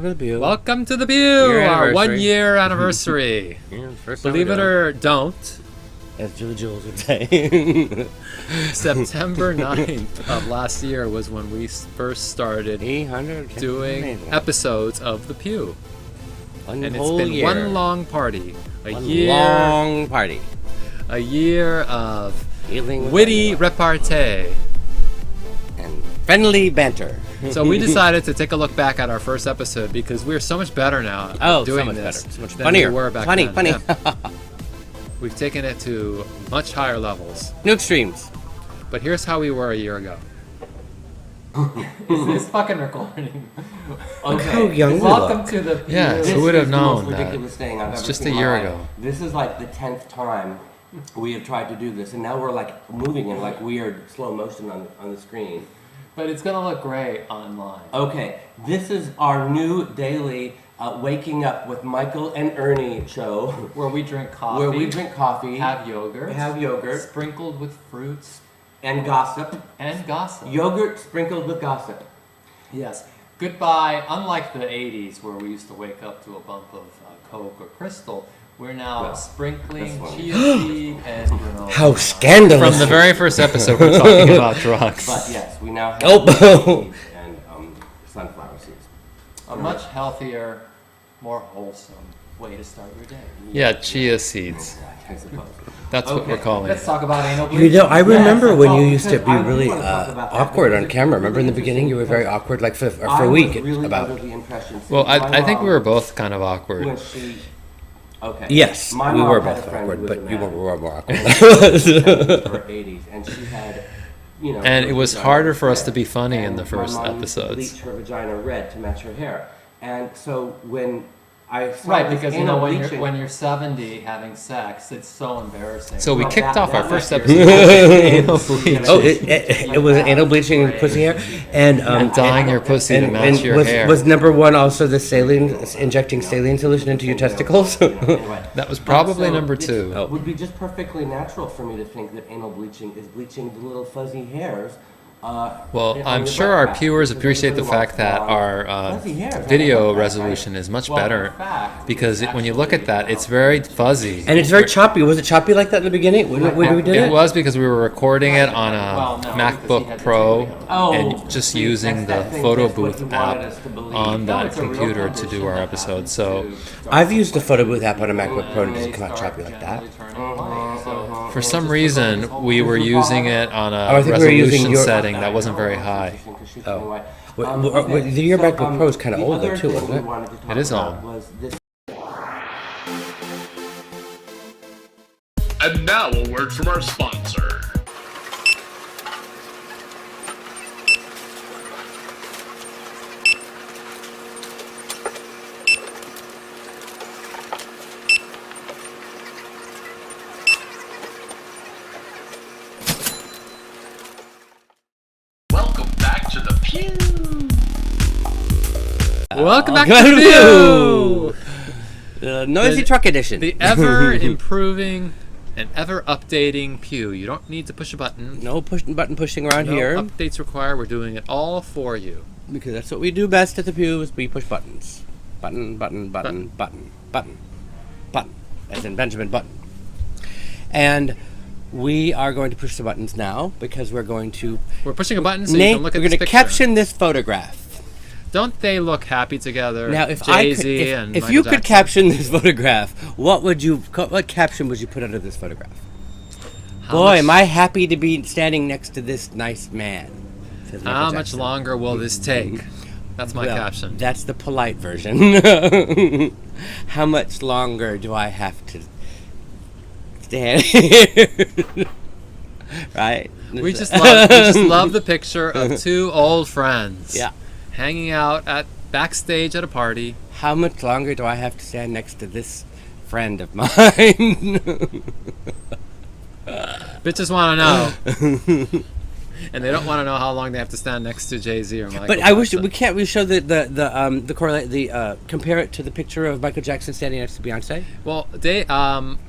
Welcome to the Pew. Welcome to the Pew, our 1 year anniversary. Believe it or don't, as Jules would say. September 9th of last year was when we first started doing episodes of the Pew. And it's been one long party. A year of witty repartee. And friendly banter. So we decided to take a look back at our first episode because we're so much better now at doing so much this better. So much than funnier. we were back Funny. then. Yeah. We've taken it to much higher levels. New extremes. But here's how we were a year ago. Is this fucking recording? Okay. How young Welcome to the Pew. Yeah, who would have known that? Ridiculous thing I've it's ever just a seen in year my life. ago. This is like the 10th time we have tried to do this, and now we're like moving in like weird slow motion on the screen. But it's gonna look great online. Okay, this is our new daily Waking Up with Michael and Ernie show. Where we drink coffee. Have yogurt. Sprinkled with fruits. And gossip. Yogurt sprinkled with gossip. Yes. Goodbye. Unlike the 80s where we used to wake up to a bump of Coke or Crystal, we're now sprinkling chia seed and, how scandalous. From the very first episode, we're talking about drugs. But yes, we now have chia seeds and sunflower seeds. A much healthier, more wholesome way to start your day. Yeah, chia seeds. I suppose. That's what we're calling Let's it. talk about anal bleaching. I remember when you used to be really awkward on camera. Remember in the beginning you were very awkward, like for a week about. Well, I think we were both kind of awkward. Okay. Yes, we were both awkward, but you were more awkward. And it was harder for us to be funny in the first episodes. Bleached her vagina red to match her hair, and so when I because when you're 70 having sex, it's so embarrassing. So we Well, kicked that- off our that first might episode. Anal bleaching. It was anal bleaching and pussy hair, and dyeing your pussy to match your hair. Was number one also the injecting saline solution into your testicles? That was probably number two. It would be just perfectly natural for me to think that anal bleaching is bleaching the little fuzzy hairs. Well, I'm sure our viewers appreciate the fact that our video resolution is much better because when you look at that, it's very fuzzy. And it's very choppy. Was it choppy like that in the beginning when we did it? It was because we were recording it on a MacBook Pro and just using the photo booth app on that computer to do our episodes. So I've used the photo booth app on a MacBook Pro and it doesn't come out choppy like that. For some reason, we were using it on a resolution setting that wasn't very high. Oh. Your MacBook Pro is kind of old though too, isn't it? It is old. And now a word from our sponsor. Welcome back to the Pew. Welcome back to the Pew! Noisy truck edition. The ever improving and ever updating Pew. You don't need to push a button. No button pushing around here. No updates required. We're doing it all for you. Because that's what we do best at the Pew is we push buttons. Button. As in Benjamin Button. And we are going to push the buttons now because we're pushing a button so you can look at this picture. We're going to caption this photograph. Don't they look happy together? Now, if Michael you could Jackson? caption this photograph, what caption would you put under this photograph? Boy, am I happy to be standing next to this nice man. How much longer will this take? That's my caption. That's the polite version. How much longer do I have to stand here? Right? We just love the picture of two old friends. Yeah. Hanging out backstage at a party. How much longer do I have to stand next to this friend of mine? Bitches want to know. And they don't want to know how long they have to stand next to Jay-Z or Michael Jackson. I wish we can't. We show compare it to the picture of Michael Jackson standing next to Beyonce. Well,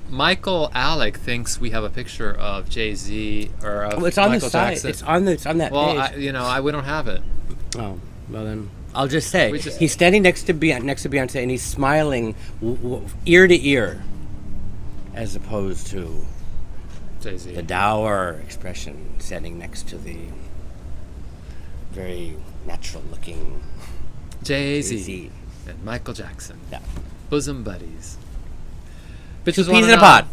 Michael Alec thinks we have a picture of Jay-Z or of it's on Michael the side. Jackson. It's on that page. Well, we don't have it. Oh, well then. I'll just say, he's standing next to Beyonce, and he's smiling ear to ear, as opposed to Jay-Z. the dour expression standing next to the very natural-looking Jay-Z and Michael Jackson. Yeah. Bosom buddies. Two Bitches peas wanna in a know. pod.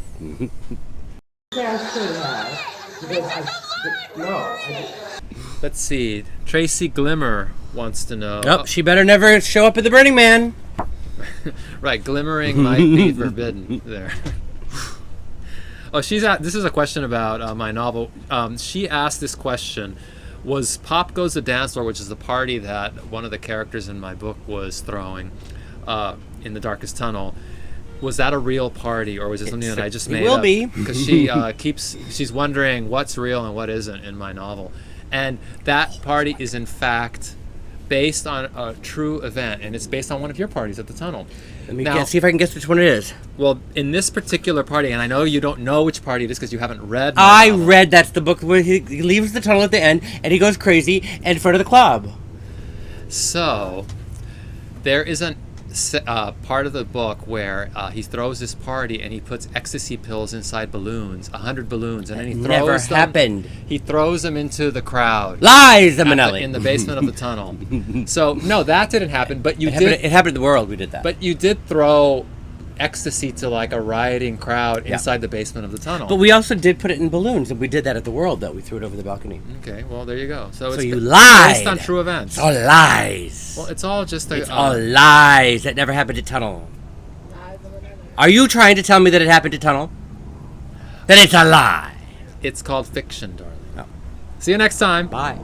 Let's see. Tracy Glimmer wants to know. Oh, she better never show up at the Burning Man. Right, glimmering might be forbidden there. Oh, this is a question about my novel. She asked this question. Was Pop Goes the Dance Floor, which is the party that one of the characters in my book was throwing in the darkest tunnel, was that a real party, or was it something that I just made will up? be. Because she's wondering what's real and what isn't in my novel. And that party is in fact based on a true event, and it's based on one of your parties at the tunnel. Let me see if I can guess which one it is. Well, in this particular party, and I know you don't know which party it is because you haven't read my I novel. read that's the book where he leaves the tunnel at the end, and he goes crazy in front of the club. So, there is a part of the book where he throws this party and he puts ecstasy pills inside balloons, 100 balloons, and then he throws Never them. happened. He throws them into the crowd. Lies, Manelli. In the basement of the tunnel. So, no, that didn't happen, but It happened in the world, we did that. But you did throw ecstasy to like a rioting crowd inside the basement of the tunnel. But we also did put it in balloons, and we did that at the world, though. We threw it over the balcony. Okay, well, there you go. So it's you lied. based on true events. It's all lies. Well, it's all just It's all lies. That never happened to Tunnel. Are you trying to tell me that it happened to Tunnel? Then it's a lie. It's called fiction, darling. Oh. See you next time. Bye.